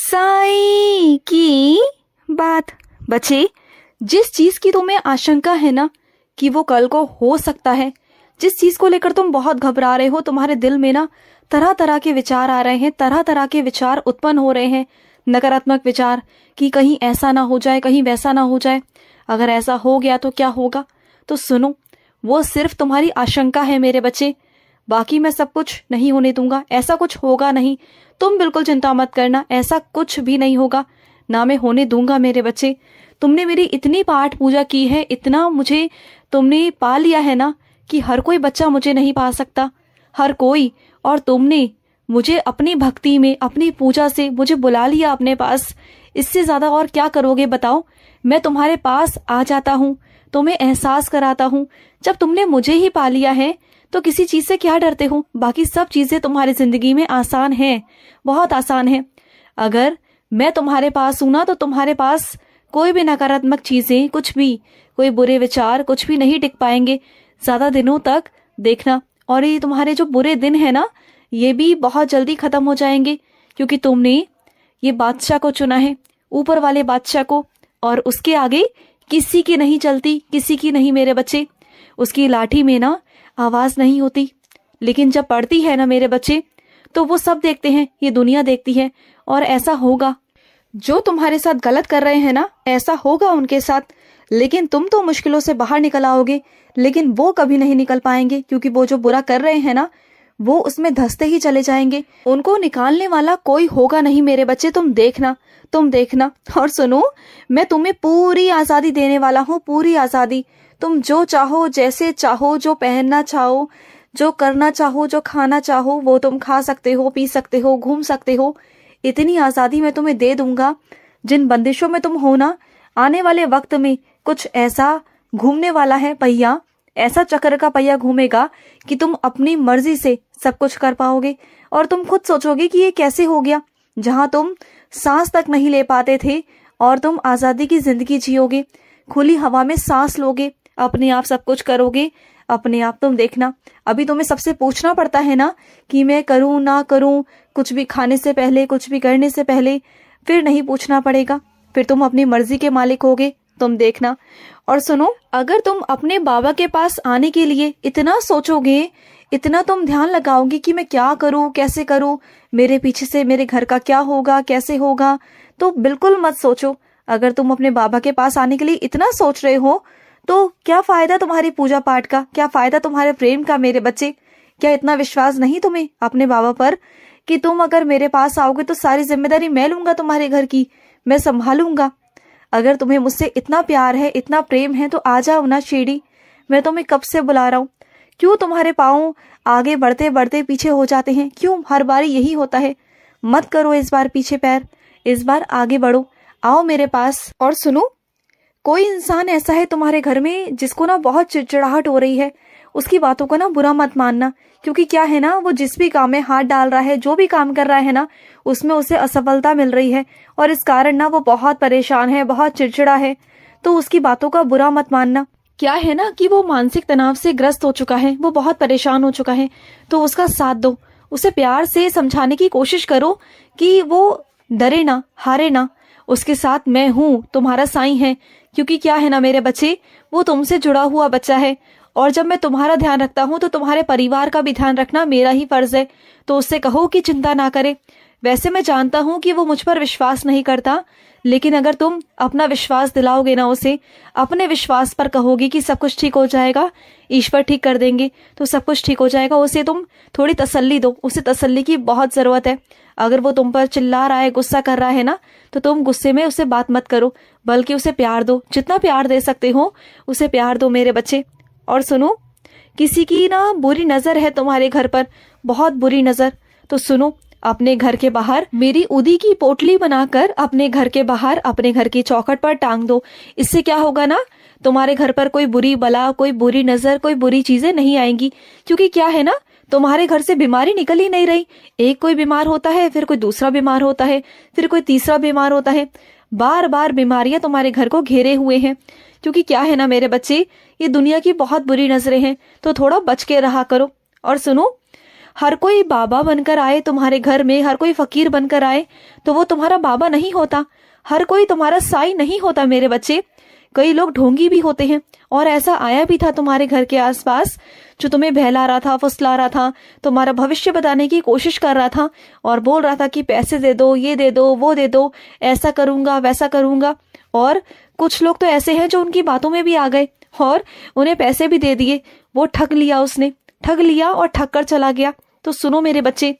साई की बात। बच्चे, जिस चीज की तुम्हें आशंका है ना कि वो कल को हो सकता है, जिस चीज को लेकर तुम बहुत घबरा रहे हो, तुम्हारे दिल में ना तरह तरह के विचार आ रहे हैं, तरह तरह के विचार उत्पन्न हो रहे हैं, नकारात्मक विचार कि कहीं ऐसा ना हो जाए, कहीं वैसा ना हो जाए, अगर ऐसा हो गया तो क्या होगा। तो सुनो, वो सिर्फ तुम्हारी आशंका है मेरे बच्चे, बाकी मैं सब कुछ नहीं होने दूंगा। ऐसा कुछ होगा नहीं, तुम बिल्कुल चिंता मत करना, ऐसा कुछ भी नहीं होगा, ना मैं होने दूंगा मेरे बच्चे। तुमने मेरी इतनी पाठ पूजा की है, इतना मुझे तुमने पा लिया है ना कि हर कोई बच्चा मुझे नहीं पा सकता, हर कोई। और तुमने मुझे अपनी भक्ति में, अपनी पूजा से मुझे बुला लिया अपने पास। इससे ज्यादा और क्या करोगे बताओ। मैं तुम्हारे पास आ जाता हूँ, तुम्हें एहसास कराता हूँ। जब तुमने मुझे ही पा लिया है तो किसी चीज से क्या डरते हो। बाकी सब चीजें तुम्हारी जिंदगी में आसान है, बहुत आसान है। अगर मैं तुम्हारे पास हूं ना तो तुम्हारे पास कोई भी नकारात्मक चीजें, कुछ भी, कोई बुरे विचार, कुछ भी नहीं टिक पाएंगे ज्यादा दिनों तक। देखना, और ये तुम्हारे जो बुरे दिन है ना, ये भी बहुत जल्दी खत्म हो जाएंगे, क्योंकि तुमने ये बादशाह को चुना है, ऊपर वाले बादशाह को, और उसके आगे किसी की नहीं चलती, किसी की नहीं मेरे बच्चे। उसकी लाठी में ना आवाज नहीं होती, लेकिन जब पड़ती है ना मेरे बच्चे, तो वो सब देखते हैं, ये दुनिया देखती है। और ऐसा होगा, जो तुम्हारे साथ गलत कर रहे हैं ना, ऐसा होगा उनके साथ। लेकिन तुम तो मुश्किलों से बाहर निकल आओगे, लेकिन वो कभी नहीं निकल पाएंगे, क्योंकि वो जो बुरा कर रहे हैं ना, वो उसमें धंसते ही चले जाएंगे। उनको निकालने वाला कोई होगा नहीं मेरे बच्चे, तुम देखना, तुम देखना। और सुनो, मैं तुम्हें पूरी आजादी देने वाला हूँ, पूरी आजादी। तुम जो चाहो, जैसे चाहो, जो पहनना चाहो, जो करना चाहो, जो खाना चाहो, वो तुम खा सकते हो, पी सकते हो, घूम सकते हो। इतनी आजादी मैं तुम्हें दे दूंगा। जिन बंदिशों में तुम हो ना, आने वाले वक्त में कुछ ऐसा घूमने वाला है पहिया, ऐसा चक्र का पहिया घूमेगा कि तुम अपनी मर्जी से सब कुछ कर पाओगे। और तुम खुद सोचोगे कि ये कैसे हो गया। जहां तुम सांस तक नहीं ले पाते थे, और तुम आजादी की जिंदगी जियोगे, खुली हवा में सांस लोगे, अपने आप सब कुछ करोगे, अपने आप। तुम देखना, अभी तुम्हें सबसे पूछना पड़ता है ना कि मैं करूं ना करूं, कुछ भी खाने से पहले, कुछ भी करने से पहले। फिर नहीं पूछना पड़ेगा, फिर तुम अपनी मर्जी के मालिक होगे, तुम देखना। और सुनो, अगर तुम अपने बाबा के पास आने के लिए इतना सोचोगे, इतना तुम ध्यान लगाओगे कि मैं क्या करूं, कैसे करूं, मेरे पीछे से मेरे घर का क्या होगा, कैसे होगा, तो बिल्कुल मत सोचो। अगर तुम अपने बाबा के पास आने के लिए इतना सोच रहे हो, तो क्या फायदा तुम्हारी पूजा पाठ का, क्या फायदा तुम्हारे प्रेम का मेरे बच्चे। क्या इतना विश्वास नहीं तुम्हें अपने बाबा पर कि तुम अगर मेरे पास आओगे तो सारी जिम्मेदारी मैं लूंगा, तुम्हारे घर की मैं संभालूंगा। अगर तुम्हें मुझसे इतना प्यार है, इतना प्रेम है, तो आ जाओ ना शिरडी। मैं तुम्हें कब से बुला रहा हूँ। क्यों तुम्हारे पाँव आगे बढ़ते बढ़ते पीछे हो जाते हैं, क्यों हर बार यही होता है। मत करो इस बार पीछे पैर, इस बार आगे बढ़ो, आओ मेरे पास। और सुनो, कोई इंसान ऐसा है तुम्हारे घर में जिसको ना बहुत चिड़चिड़ाहट हो रही है, उसकी बातों को ना बुरा मत मानना। क्योंकि क्या है ना, वो जिस भी काम में हाथ डाल रहा है, जो भी काम कर रहा है ना, उसमें उसे असफलता मिल रही है, और इस कारण ना वो बहुत परेशान है, बहुत चिड़चिड़ा है। तो उसकी बातों का बुरा मत मानना। क्या है ना कि वो मानसिक तनाव से ग्रस्त हो चुका है, वो बहुत परेशान हो चुका है, तो उसका साथ दो, उसे प्यार से समझाने की कोशिश करो कि वो डरे ना, हारे ना। उसके साथ मैं हूँ, तुम्हारा साईं है। क्योंकि क्या है ना मेरे बच्चे, वो तुमसे जुड़ा हुआ बच्चा है, और जब मैं तुम्हारा ध्यान रखता हूँ तो तुम्हारे परिवार का भी ध्यान रखना मेरा ही फर्ज है। तो उससे कहो कि चिंता ना करे। वैसे मैं जानता हूँ कि वो मुझ पर विश्वास नहीं करता, लेकिन अगर तुम अपना विश्वास दिलाओगे ना उसे, अपने विश्वास पर कहोगे कि सब कुछ ठीक हो जाएगा, ईश्वर ठीक कर देंगे, तो सब कुछ ठीक हो जाएगा। उसे तुम थोड़ी तसल्ली दो, उसे तसल्ली की बहुत जरूरत है। अगर वो तुम पर चिल्ला रहा है, गुस्सा कर रहा है ना, तो तुम गुस्से में उसे बात मत करो, बल्कि उसे प्यार दो। जितना प्यार दे सकते हो उसे प्यार दो मेरे बच्चे। और सुनो, किसी की ना बुरी नजर है तुम्हारे घर पर, बहुत बुरी नजर। तो सुनो, अपने घर के बाहर मेरी उदी की पोटली बनाकर अपने घर के बाहर, अपने घर की चौखट पर टांग दो। इससे क्या होगा ना, तुम्हारे घर पर कोई बुरी बला, कोई बुरी नजर, कोई बुरी चीजें नहीं आएंगी। क्योंकि क्या है ना, तुम्हारे घर से बीमारी निकल ही नहीं रही। एक कोई बीमार होता है, फिर कोई दूसरा बीमार होता है, फिर कोई तीसरा बीमार होता है। बार बार बीमारियां तुम्हारे घर को घेरे हुए हैं। क्योंकि क्या है ना मेरे बच्चे, ये दुनिया की बहुत बुरी नजरें हैं, तो थोड़ा बच के रहा करो। और सुनो, हर कोई बाबा बनकर आए तुम्हारे घर में, हर कोई फकीर बनकर आए तो वो तुम्हारा बाबा नहीं होता। हर कोई तुम्हारा साई नहीं होता मेरे बच्चे। कई लोग ढोंगी भी होते हैं, और ऐसा आया भी था तुम्हारे घर के आसपास जो तुम्हें बहला रहा था, फुसला रहा था, तुम्हारा भविष्य बताने की कोशिश कर रहा था और बोल रहा था कि पैसे दे दो, ये दे दो, वो दे दो, ऐसा करूंगा, वैसा करूंगा। और कुछ लोग तो ऐसे हैं जो उनकी बातों में भी आ गए और उन्हें पैसे भी दे दिए। वो ठग लिया, उसने ठग लिया और ठग कर चला गया। तो सुनो मेरे बच्चे,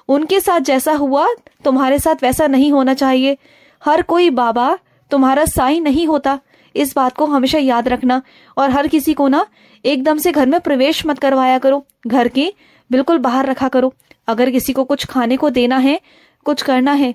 उनके साथ जैसा हुआ तुम्हारे साथ वैसा नहीं होना चाहिए। हर कोई बाबा तुम्हारा साई नहीं होता, इस बात को हमेशा याद रखना। और हर किसी को ना एकदम से घर में प्रवेश मत करवाया करो, घर के बिल्कुल बाहर रखा करो। अगर किसी को कुछ खाने को देना है, कुछ करना है,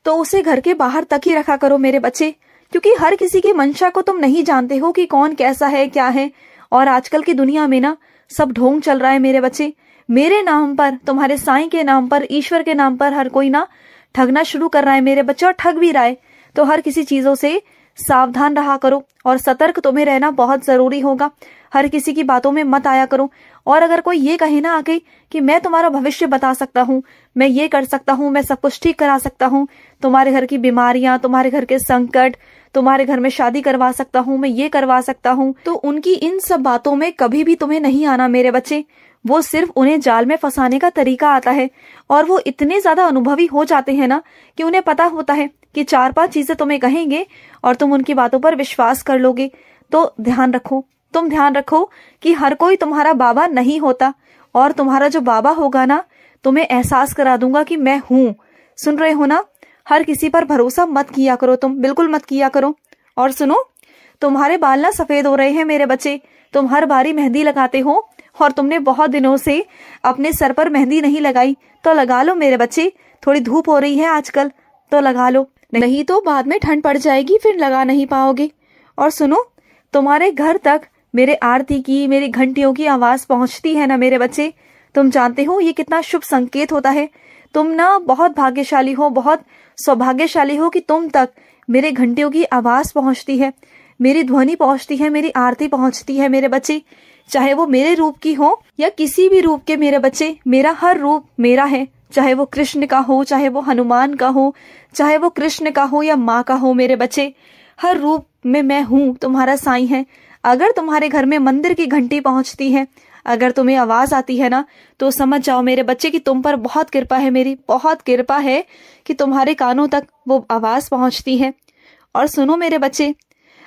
तो उसे घर के बाहर तक ही रखा करो मेरे बच्चे, क्योंकि हर किसी की मंशा को तुम नहीं जानते हो कि कौन कैसा है, क्या है। और आजकल की दुनिया में ना सब ढोंग चल रहा है मेरे बच्चे। मेरे नाम पर, तुम्हारे साईं के नाम पर, ईश्वर के नाम पर हर कोई ना ठगना शुरू कर रहा है मेरे बच्चे, और ठग भी रहा है। तो हर किसी चीजों से सावधान रहा करो और सतर्क तुम्हें रहना बहुत जरूरी होगा। हर किसी की बातों में मत आया करो। और अगर कोई ये कहे ना आके कि मैं तुम्हारा भविष्य बता सकता हूँ, मैं ये कर सकता हूँ, मैं सब कुछ ठीक करा सकता हूँ, तुम्हारे घर की बीमारियां, तुम्हारे घर के संकट, तुम्हारे घर में शादी करवा सकता हूँ, मैं ये करवा सकता हूँ, तो उनकी इन सब बातों में कभी भी तुम्हें नहीं आना मेरे बच्चे। वो सिर्फ उन्हें जाल में फंसाने का तरीका आता है, और वो इतने ज्यादा अनुभवी हो जाते हैं ना कि उन्हें पता होता है कि 4-5 चीजें तुम्हें कहेंगे और तुम उनकी बातों पर विश्वास कर लोगे। तो ध्यान रखो, तुम ध्यान रखो कि हर कोई तुम्हारा बाबा नहीं होता, और तुम्हारा जो बाबा होगा ना, तुम्हें एहसास करा दूंगा कि मैं हूँ। सुन रहे हो ना? हर किसी पर भरोसा मत किया करो, तुम बिल्कुल मत किया करो। और सुनो, तुम्हारे बाल ना सफेद हो रहे हैं मेरे बच्चे। तुम हर बारी मेहंदी लगाते हो और तुमने बहुत दिनों से अपने सर पर मेहंदी नहीं लगाई, तो लगा लो मेरे बच्चे। थोड़ी धूप हो रही है आजकल, तो लगा लो, नहीं तो बाद में ठंड पड़ जाएगी, फिर लगा नहीं पाओगे। और सुनो, तुम्हारे घर तक मेरे आरती की, मेरी घंटियों की आवाज पहुंचती है ना मेरे बच्चे, तुम जानते हो ये कितना शुभ संकेत होता है। तुम ना बहुत भाग्यशाली हो, बहुत सौभाग्यशाली हो कि तुम तक मेरे घंटियों की आवाज पहुंचती है, मेरी ध्वनि पहुंचती है, मेरी आरती पहुंचती है मेरे बच्चे। चाहे वो मेरे रूप की हो या किसी भी रूप के मेरे बच्चे, मेरा हर रूप मेरा है। चाहे वो कृष्ण का हो, चाहे वो हनुमान का हो, चाहे वो कृष्ण का हो या माँ का हो मेरे बच्चे, हर रूप में मैं हूँ, तुम्हारा साईं है। अगर तुम्हारे घर में मंदिर की घंटी पहुंचती है, अगर तुम्हें आवाज आती है ना, तो समझ जाओ मेरे बच्चे कि तुम पर बहुत कृपा है, मेरी बहुत कृपा है कि तुम्हारे कानों तक वो आवाज पहुंचती है। और सुनो मेरे बच्चे,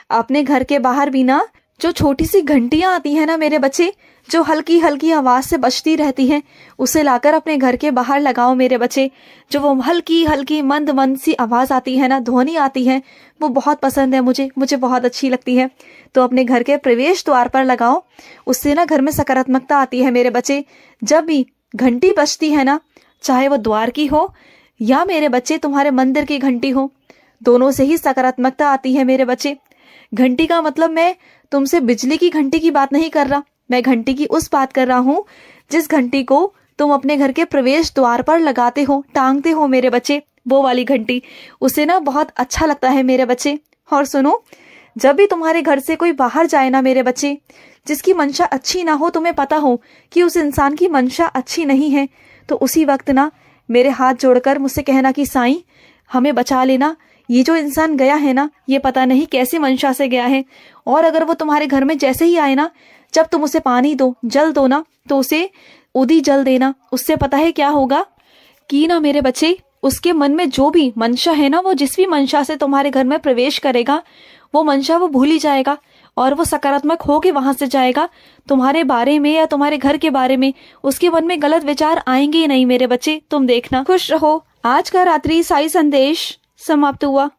अपने घर के बाहर भी ना जो छोटी सी घंटियां आती है ना मेरे बच्चे, जो हल्की हल्की आवाज से बजती रहती हैं, उसे लाकर अपने घर के बाहर लगाओ मेरे बच्चे। जो वो हल्की हल्की मंद मंद सी आवाज आती है ना, ध्वनि आती है, वो बहुत पसंद है मुझे बहुत अच्छी लगती है। तो अपने घर के प्रवेश द्वार पर लगाओ, उससे ना घर में सकारात्मकता आती है मेरे बच्चे। जब भी घंटी बजती है ना, चाहे वो द्वार की हो या मेरे बच्चे तुम्हारे मंदिर की घंटी हो, दोनों से ही सकारात्मकता आती है मेरे बच्चे। घंटी का मतलब मैं तुमसे बिजली की घंटी की बात नहीं कर रहा, मैं घंटी की उस बात कर रहा हूँ जिस घंटी को तुम अपने घर के प्रवेश द्वार पर लगाते हो, टांगते हो मेरे बच्चे, वो वाली घंटी। उसे ना बहुत अच्छा लगता है मेरे बच्चे। और सुनो, जब भी तुम्हारे घर से कोई बाहर जाए ना मेरे बच्चे, जिसकी मंशा अच्छी ना हो, तुम्हें पता हो कि उस इंसान की मंशा अच्छी नहीं है, तो उसी वक्त ना मेरे हाथ जोड़कर मुझसे कहना कि साईं हमें बचा लेना, ये जो इंसान गया है ना, ये पता नहीं कैसी मंशा से गया है। और अगर वो तुम्हारे घर में जैसे ही आए ना, जब तुम उसे पानी दो, जल दो ना, तो उसे उदी जल देना। उससे पता है क्या होगा कि ना मेरे बच्चे, उसके मन में जो भी मंशा है ना, वो जिस भी मंशा से तुम्हारे घर में प्रवेश करेगा, वो मंशा वो भूल ही जाएगा और वो सकारात्मक होके वहां से जाएगा। तुम्हारे बारे में या तुम्हारे घर के बारे में उसके मन में गलत विचार आएंगे ही नहीं मेरे बच्चे, तुम देखना। खुश रहो। आज का रात्रि साई संदेश समाप्त हुआ।